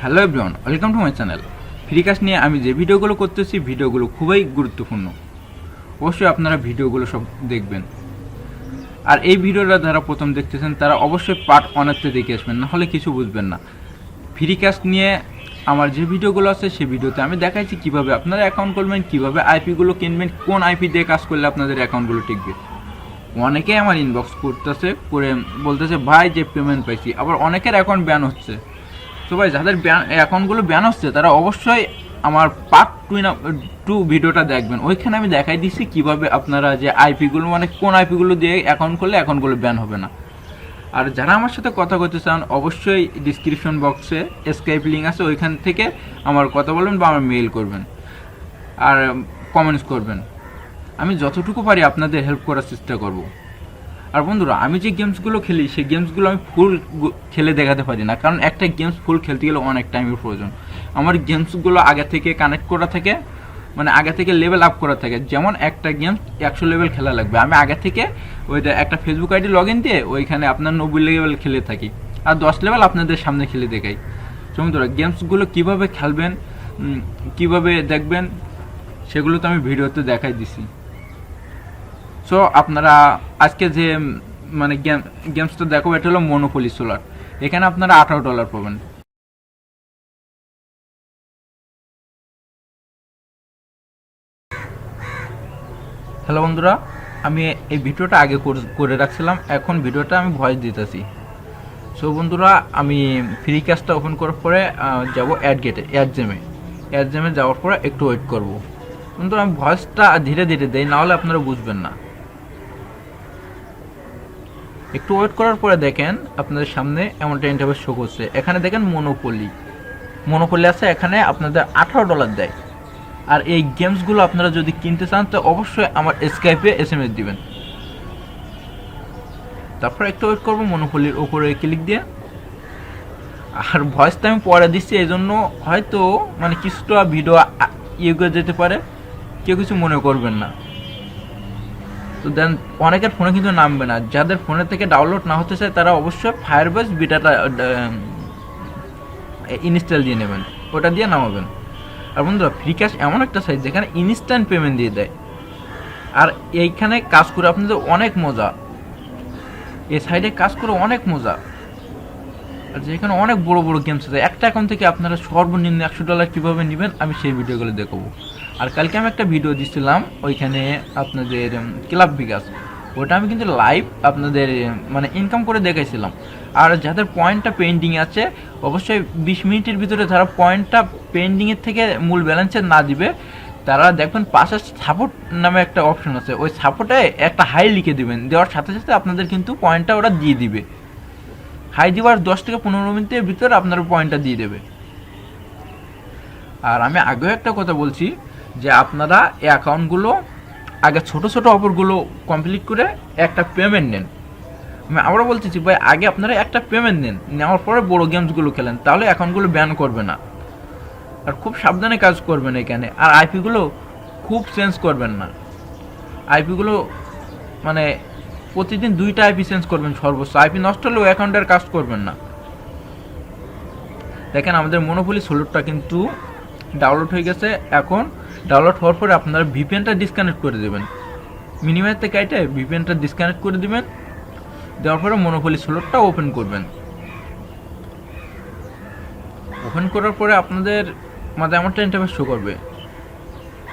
Hello everyone, welcome to my channel. ফ্রিকাশ নিয়ে আমি যে ভিডিওগুলো করতেছি ভিডিওগুলো খুবই গুরুত্বপূর্ণ। অবশ্যই আপনারা ভিডিওগুলো সব দেখবেন। আর এই ভিডিওটা যারা প্রথম দেখতেছেন তারা অবশ্যই পার্ট অনেকটা দেখে আসবেন, নাহলে কিছু বুঝবেন না। ফ্রিকাশ নিয়ে আমার যে ভিডিওগুলো আছে সেই ভিডিওতে আমি দেখাইছি কীভাবে আপনারা অ্যাকাউন্ট করবেন, কীভাবে আইপিগুলো কিনবেন, কোন আইপি দিয়ে কাজ করলে আপনাদের অ্যাকাউন্টগুলো টিকবে। অনেকেই আমার ইনবক্স করতেছে, করে বলতেছে ভাই যে পেমেন্ট পাইছি, আবার অনেকের অ্যাকাউন্ট ব্যান হচ্ছে। তো ভাই যাদের অ্যাকাউন্টগুলো ব্যান হচ্ছে তারা অবশ্যই আমার পার্ট 2 ভিডিওটা দেখবেন। ওইখানে আমি দেখাই দিচ্ছি কীভাবে আপনারা যে আইপিগুলো মানে কোন আইপিগুলো দিয়ে অ্যাকাউন্ট করলে অ্যাকাউন্টগুলো ব্যান হবে না। আর যারা আমার সাথে কথা বলতে চান অবশ্যই ডিসক্রিপশন বক্সে স্কাইপ লিঙ্ক আছে, ওইখান থেকে আমার কথা বলবেন বা আমার মেইল করবেন আর কমেন্টস করবেন। আমি যতটুকু পারি আপনাদের হেল্প করার চেষ্টা করব। আর বন্ধুরা, আমি যে গেমসগুলো খেলি সেই গেমসগুলো আমি ফুল খেলে দেখাতে পারি না, কারণ একটা গেমস ফুল খেলতে গেলে অনেক টাইমের প্রয়োজন। আমার গেমসগুলো আগে থেকে কানেক্ট করা থাকে, মানে আগে থেকে লেভেল আপ করা থাকে। যেমন একটা গেমস 100 লেভেল খেলা লাগবে, আমি আগে থেকে ওইটা একটা ফেসবুক আইডি লগ ইন দিয়ে ওইখানে আপনার 90 লেভেল খেলে থাকি, আর 10 লেভেল আপনাদের সামনে খেলে দেখাই। বন্ধুরা, গেমসগুলো কীভাবে খেলবেন, কীভাবে দেখবেন, সেগুলো তো আমি ভিডিওতে দেখাই দিছি। সো আপনারা আজকে যে মানে গেমসটা দেখো, এটা হলো মনোপলি সোলার। এখানে আপনারা $18 পাবেন। হ্যালো বন্ধুরা, আমি এই ভিডিওটা আগে করে রাখছিলাম, এখন ভিডিওটা আমি ভয়েস দিতেছি। সো বন্ধুরা, আমি ফ্রি ক্যাশটা ওপেন করার পরে যাব অ্যাড জেমে যাওয়ার পরে একটু ওয়েট করব। বন্ধুরা, আমি ভয়েসটা ধীরে ধীরে দেই, নাহলে আপনারা বুঝবেন না। একটু ওয়েট করার পরে দেখেন আপনাদের সামনে এমনটা ইন্টারফেস শো করছে। এখানে দেখেন মনোপলি আছে, এখানে আপনাদের $18 দেয়। আর এই গেমসগুলো আপনারা যদি কিনতে চান তো অবশ্যই আমার স্কাইপে SMS দিবেন। তারপর একটু ওয়েট করবো মনোপলির উপরে ক্লিক দিয়ে। আর ভয়েসটা আমি পরে দিচ্ছি, এই জন্য হয়তো মানে কিছুটা ভিডিও ইয়ে করে যেতে পারে, কেউ কিছু মনে করবেন না। তো দেন অনেকের ফোনে কিন্তু নামবে না, যাদের ফোনের থেকে ডাউনলোড না হতে চায় তারা অবশ্যই ফায়ারবেস বিটাটা ইনস্টল দিয়ে নেবেন, ওটা দিয়ে নামাবেন। আর বন্ধুরা, ফ্রিক্যাশ এমন একটা সাইট যেখানে ইনস্ট্যান্ট পেমেন্ট দিয়ে দেয়, আর এইখানে কাজ করে আপনাদের অনেক মজা। এই সাইডে কাজ করে অনেক মজা, আর যেখানে অনেক বড় বড় গেমস আছে। একটা অ্যাকাউন্ট থেকে আপনারা সর্বনিম্ন $100 কীভাবে নেবেন আমি সেই ভিডিওগুলো দেখাবো। আর কালকে আমি একটা ভিডিও দিচ্ছিলাম ওইখানে আপনাদের ক্লাব বিকাশ, ওটা আমি কিন্তু লাইভ আপনাদের মানে ইনকাম করে দেখাইছিলাম। আর যাদের পয়েন্টটা পেন্ডিং আছে অবশ্যই 20 মিনিটের ভিতরে যারা পয়েন্টটা পেন্ডিংয়ের থেকে মূল ব্যালেন্সে না দিবে তারা দেখবেন পাশে সাপোর্ট নামে একটা অপশন আছে, ওই সাপোর্টে একটা হাই লিখে দিবেন, দেওয়ার সাথে সাথে আপনাদের কিন্তু পয়েন্টটা ওরা দিয়ে দিবে। হাই দিবার 10 থেকে 15 মিনিটের ভিতরে আপনার পয়েন্টটা দিয়ে দেবে। আর আমি আগেও একটা কথা বলছি যে আপনারা এই অ্যাকাউন্টগুলো আগে ছোট ছোট অফারগুলো কমপ্লিট করে একটা পেমেন্ট নেন। আমি আবারও বলতেছি ভাই, আগে আপনারা একটা পেমেন্ট নেন, নেওয়ার পরে বড় গেমসগুলো খেলেন, তাহলে অ্যাকাউন্টগুলো ব্যান করবে না। আর খুব সাবধানে কাজ করবেন এখানে। আর আইপিগুলো খুব চেঞ্জ করবেন না, আইপিগুলো মানে প্রতিদিন 2টা আইপি চেঞ্জ করবেন সর্বোচ্চ। আইপি নষ্ট হলেও অ্যাকাউন্টের কাজ করবেন না। দেখেন আমাদের মনোপলি সোলারটা কিন্তু ডাউনলোড হয়ে গেছে। এখন ডাউনলোড হওয়ার পরে আপনারা ভিপিএনটা ডিসকানেক্ট করে দেবেন, মিনিমাইজ থেকে এটা ভিপিএনটা ডিসকানেক্ট করে দেবেন। দেওয়ার পরে মনোপলি সোলারটা ওপেন করবেন। ওপেন করার পরে আপনাদের মাঝে এমনটা ইন্টারফেস শো করবে।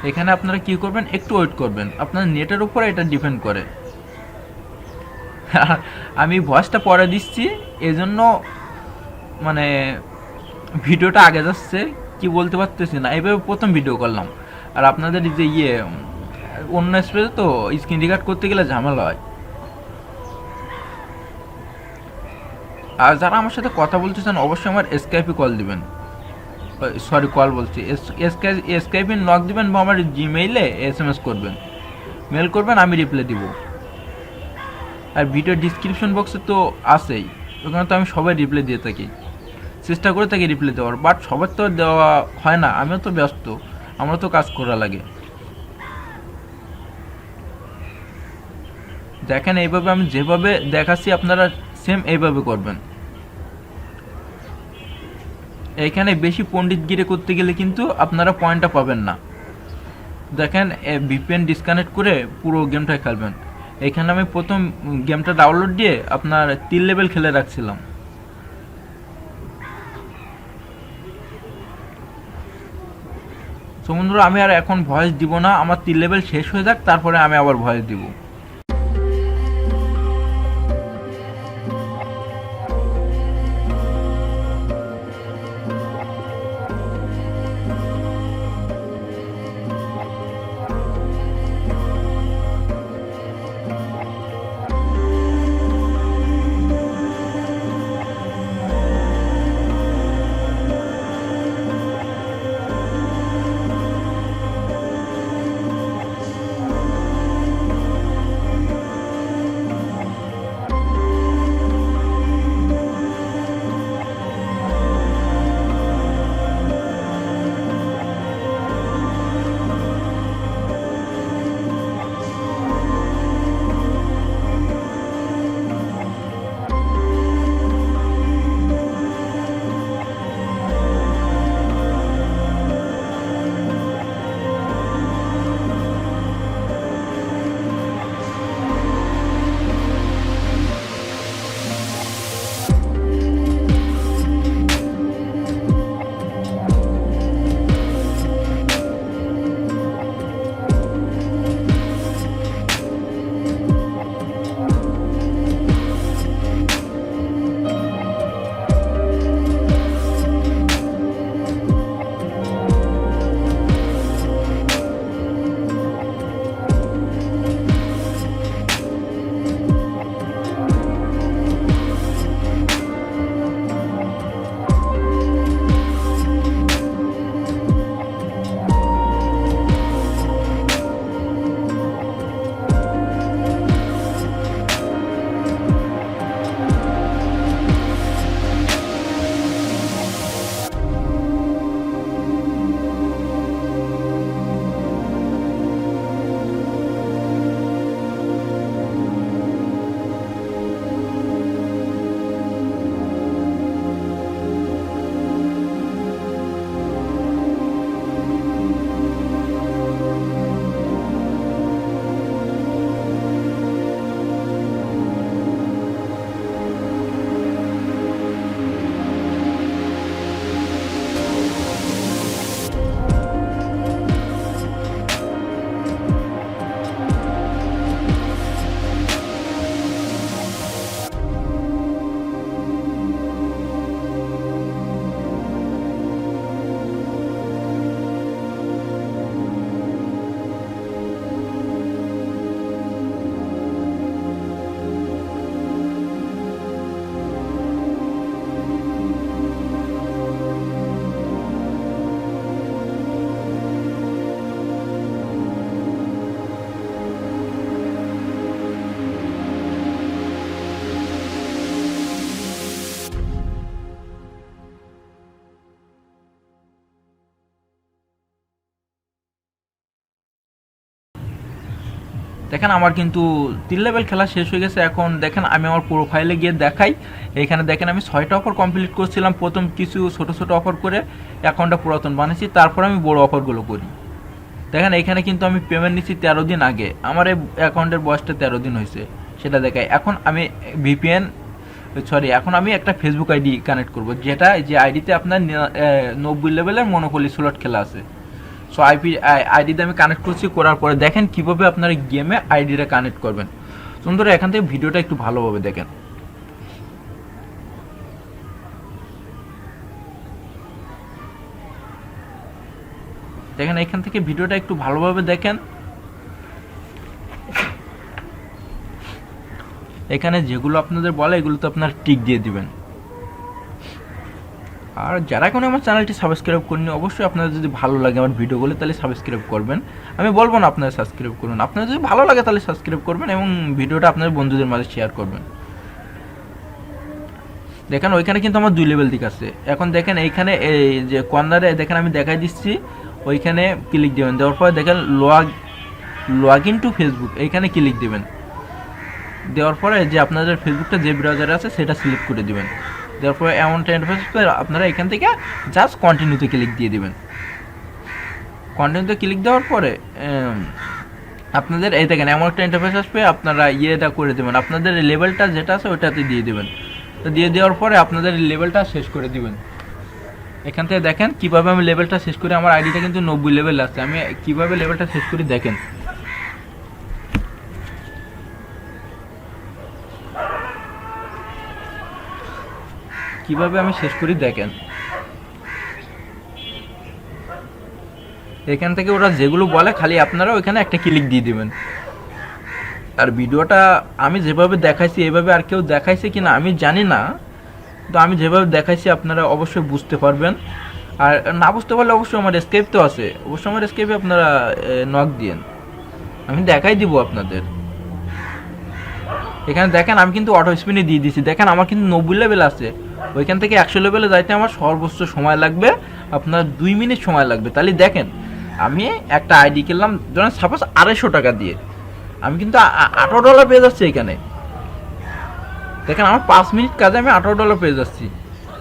এখানে আপনারা কি করবেন, একটু ওয়েট করবেন, আপনার নেটের উপরে এটা ডিপেন্ড করে। আমি ভয়েসটা পরে দিচ্ছি, এজন্য মানে ভিডিওটা আগে যাচ্ছে, কি বলতে পারতেছি না, এইভাবে প্রথম ভিডিও করলাম। আর আপনাদের যে অন্য স্পেসে তো স্ক্রিন রেকর্ড করতে গেলে ঝামেলা হয়। আর যারা আমার সাথে কথা বলতে চান অবশ্যই আমার স্কাইপে কল দিবেন, স্কাইপে নক দিবেন বা আমার জিমেইলে SMS করবেন, মেল করবেন, আমি রিপ্লাই দিব। আর ভিডিও ডিসক্রিপশন বক্সে তো আছেই, ওখানে তো আমি সবাই রিপ্লাই দিয়ে থাকি, চেষ্টা করে থাকি রিপ্লাই দেওয়ার, বাট সবার তো দেওয়া হয় না, আমিও তো ব্যস্ত, আমরা তো কাজ করা লাগে। দেখেন এইভাবে আমি যেভাবে দেখাচ্ছি আপনারা সেম এইভাবে করবেন। এখানে বেশি পণ্ডিতগিরি করতে গেলে কিন্তু আপনারা পয়েন্টটা পাবেন না। দেখেন ভিপিএন ডিসকানেক্ট করে পুরো গেমটা খেলবেন। এখানে আমি প্রথম গেমটা ডাউনলোড দিয়ে আপনার 3 লেভেল খেলে রাখছিলাম। তো বন্ধুরা আমি আর এখন ভয়েস দিব না, আমার 3 লেভেল শেষ হয়ে যাক, তারপরে আমি আবার ভয়েস দিব। দেখেন আমার কিন্তু 3 লেভেল খেলা শেষ হয়ে গেছে। এখন দেখেন আমি আমার প্রোফাইলে গিয়ে দেখাই, এখানে দেখেন আমি 6টা অফার কমপ্লিট করছিলাম। প্রথম কিছু ছোট ছোট অফার করে অ্যাকাউন্টটা পুরাতন বানিয়েছি, তারপর আমি বড় অফারগুলো করি। দেখেন এখানে কিন্তু আমি পেমেন্ট নিচ্ছি 13 দিন আগে, আমার এই অ্যাকাউন্টের বয়সটা 13 দিন হয়েছে সেটা দেখাই। এখন আমি এখন আমি একটা ফেসবুক আইডি কানেক্ট করব, যেটা যে আইডিতে আপনার 90 লেভেলের মনোপলি স্লট খেলা আছে। সো আইডিতে আমি কানেক্ট করছি, করার পরে দেখেন কিভাবে আপনারা গেমে আইডিটা কানেক্ট করবেন। সুন্দর, এখান থেকে ভিডিওটা একটু ভালোভাবে দেখেন। দেখেন এখান থেকে ভিডিওটা একটু ভালোভাবে দেখেন। এখানে যেগুলো আপনাদের বলে এগুলো তো আপনারা টিক দিয়ে দিবেন। আর যারা এখন আমার চ্যানেলটি সাবস্ক্রাইব করেনি, অবশ্যই আপনাদের যদি ভালো লাগে আমার ভিডিওগুলো তাহলে সাবস্ক্রাইব করবেন। আমি বলবো না আপনারা সাবস্ক্রাইব করুন, আপনাদের যদি ভালো লাগে তাহলে সাবস্ক্রাইব করবেন এবং ভিডিওটা আপনাদের বন্ধুদের মাঝে শেয়ার করবেন। দেখেন ওইখানে কিন্তু আমার 2 লেভেল দিক আছে। এখন দেখেন এইখানে এই যে কর্নারে দেখেন আমি দেখাই দিচ্ছি, ওইখানে ক্লিক দেবেন। দেওয়ার পরে দেখেন লগ ইন টু ফেসবুক, এইখানে ক্লিক দেবেন। দেওয়ার পরে যে আপনাদের ফেসবুকটা যে ব্রাউজারে আছে সেটা সিলেক্ট করে দিবেন। দেওয়ার পরে এমন একটা ইন্টারফেস আসবে, আপনারা এখান থেকে জাস্ট কন্টিনিউতে ক্লিক দিয়ে দেবেন। কন্টিনিউতে ক্লিক দেওয়ার পরে আপনাদের এই দেখেন এমন একটা ইন্টারফেস আসবে, আপনারা ইয়েটা করে দেবেন, আপনাদের লেভেলটা যেটা আছে ওইটাতে দিয়ে দেবেন। তো দিয়ে দেওয়ার পরে আপনাদের লেভেলটা শেষ করে দিবেন। এখান থেকে দেখেন কীভাবে আমি লেভেলটা শেষ করি। আমার আইডিটা কিন্তু 90 লেভেল আছে, আমি কীভাবে লেভেলটা শেষ করি দেখেন। কিভাবে আমি শেষ করি দেখেন। এখান থেকে ওরা যেগুলো বলে খালি আপনারা ওইখানে একটা ক্লিক দিয়ে দিবেন। আর ভিডিওটা আমি যেভাবে দেখাইছি এভাবে আর কেউ দেখাইছে কিনা আমি জানি না, তো আমি যেভাবে দেখাইছি আপনারা অবশ্যই বুঝতে পারবেন। আর না বুঝতে পারলে অবশ্যই আমার স্কেপ তো আছে, অবশ্যই আমার স্কেপে আপনারা নক দিয়েন, আমি দেখাই দিব আপনাদের। এখানে দেখেন আমি কিন্তু অটো স্পিনে দিয়ে দিয়েছি, দেখেন আমার কিন্তু 90 লেভেল আছে। ওইখান থেকে 100 লেভেলে যাইতে আমার সর্বোচ্চ সময় লাগবে আপনার 2 মিনিট সময় লাগবে। তাহলে দেখেন আমি একটা আইডি কিনলাম ধরেন সাপোজ 250 টাকা দিয়ে, আমি কিন্তু $18 পেয়ে যাচ্ছি এখানে। দেখেন আমার 5 মিনিট কাজে আমি $18 পেয়ে যাচ্ছি।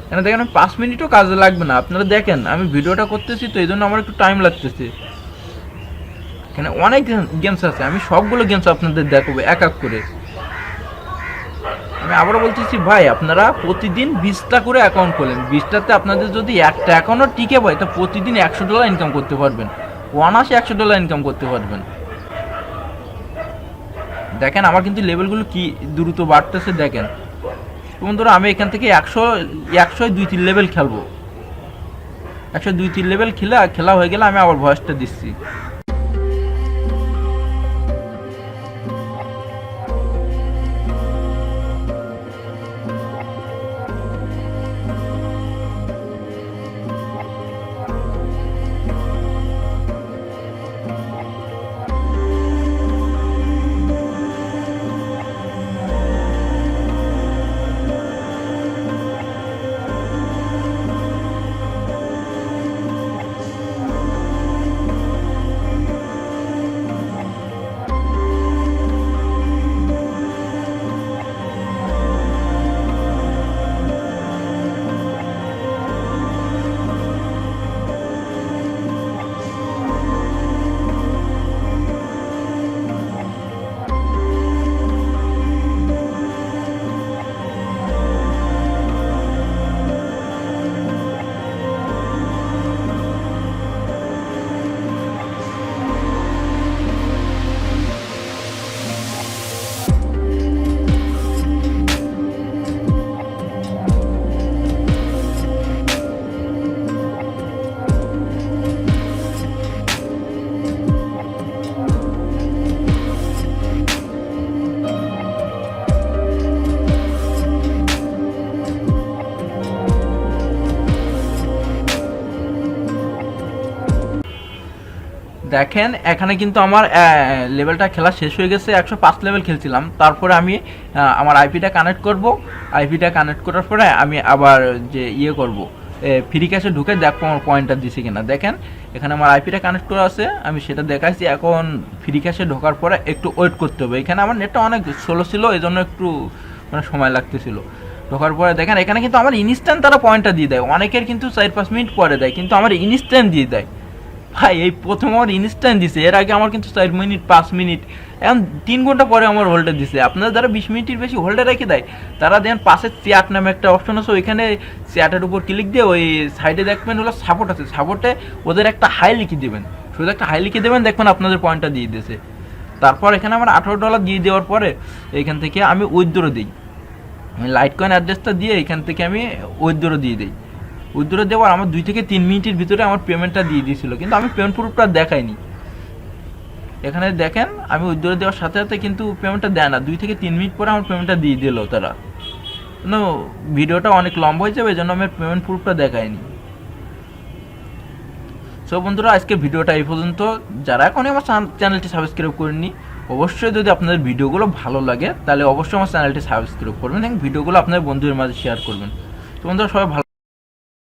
এখানে দেখেন আমি 5 মিনিটও কাজে লাগবে না। আপনারা দেখেন আমি ভিডিওটা করতেছি তো এই জন্য আমার একটু টাইম লাগতেছে। এখানে অনেক গেমস আছে, আমি সবগুলো গেমস আপনাদের দেখাবো এক এক করে। আমি আবারও বলতেছি ভাই, আপনারা প্রতিদিন 20টা করে অ্যাকাউন্ট খোলেন, 20টাতে আপনাদের যদি একটা অ্যাকাউন্টও টিকে পায় তা প্রতিদিন $100 ইনকাম করতে পারবেন, অনায়াসে $100 ইনকাম করতে পারবেন। দেখেন আমার কিন্তু লেভেলগুলো কি দ্রুত বাড়তেছে দেখেন। বন্ধুরা আমি এখান থেকে 102-3 লেভেল খেলবো, 102-3 লেভেল খেলা হয়ে গেলে আমি আবার ভয়েসটা দিচ্ছি। দেখেন এখানে কিন্তু আমার লেভেলটা খেলা শেষ হয়ে গেছে, 105 লেভেল খেলছিলাম। তারপরে আমি আমার আইপিটা কানেক্ট করব, আইপিটা কানেক্ট করার পরে আমি আবার যে ইয়ে করব, ফ্রি ক্যাশে ঢুকে দেখবো আমার পয়েন্টটা দিছে কিনা। দেখেন এখানে আমার আইপিটা কানেক্ট করা আছে, আমি সেটা দেখাইছি। এখন ফ্রি ক্যাশে ঢোকার পরে একটু ওয়েট করতে হবে। এখানে আমার নেটটা অনেক স্লো ছিল, এই জন্য একটু মানে সময় লাগতেছিল। ঢোকার পরে দেখেন এখানে কিন্তু আমার ইনস্ট্যান্ট তারা পয়েন্টটা দিয়ে দেয়, অনেকের কিন্তু 4-5 মিনিট পরে দেয়, কিন্তু আমার ইনস্ট্যান্ট দিয়ে দেয়। ভাই এই প্রথম আমার ইনস্ট্যান্ট দিছে, এর আগে আমার কিন্তু 4 মিনিট 5 মিনিট, এখন 3 ঘন্টা পরে আমার হোল্ডে দিছে। আপনারা যারা 20 মিনিটের বেশি হোল্ডে রেখে দেয় তারা দেন পাশে চ্যাট নামে একটা অপশন আছে, ওইখানে চ্যাটের উপর ক্লিক দিয়ে ওই সাইডে দেখবেন হলো সাপোর্ট আছে, সাপোর্টে ওদের একটা হাই লিখে দেবেন, শুধু একটা হাই লিখে দেবেন, দেখবেন আপনাদের পয়েন্টটা দিয়ে দিয়েছে। তারপর এখানে আমার $18 দিয়ে দেওয়ার পরে এখান থেকে আমি উইথড্র দিই, আমি লাইট কয়েন অ্যাড্রেসটা দিয়ে এখান থেকে আমি উইথড্র দিয়ে দিই। উইথড্র দেওয়ার আমার 2 থেকে 3 মিনিটের ভিতরে আমার পেমেন্টটা দিয়ে দিয়েছিল, কিন্তু আমি পেমেন্ট প্রুফটা দেখাইনি। এখানে দেখেন আমি উইথড্র দেওয়ার সাথে সাথে কিন্তু পেমেন্টটা দেয় না, 2 থেকে 3 মিনিট পরে আমার পেমেন্টটা দিয়ে দিল তারা। কিন্তু ভিডিওটা অনেক লম্বা হয়ে যাবে, এই জন্য আমি পেমেন্ট প্রুফটা দেখাইনি। সো বন্ধুরা আজকে ভিডিওটা এই পর্যন্ত। যারা এখনই আমার চ্যানেলটি সাবস্ক্রাইব করেননি, অবশ্যই যদি আপনাদের ভিডিওগুলো ভালো লাগে তাহলে অবশ্যই আমার চ্যানেলটি সাবস্ক্রাইব করবেন এবং ভিডিওগুলো আপনার বন্ধুদের মাঝে শেয়ার করবেন। তো বন্ধুরা সবাই ভালো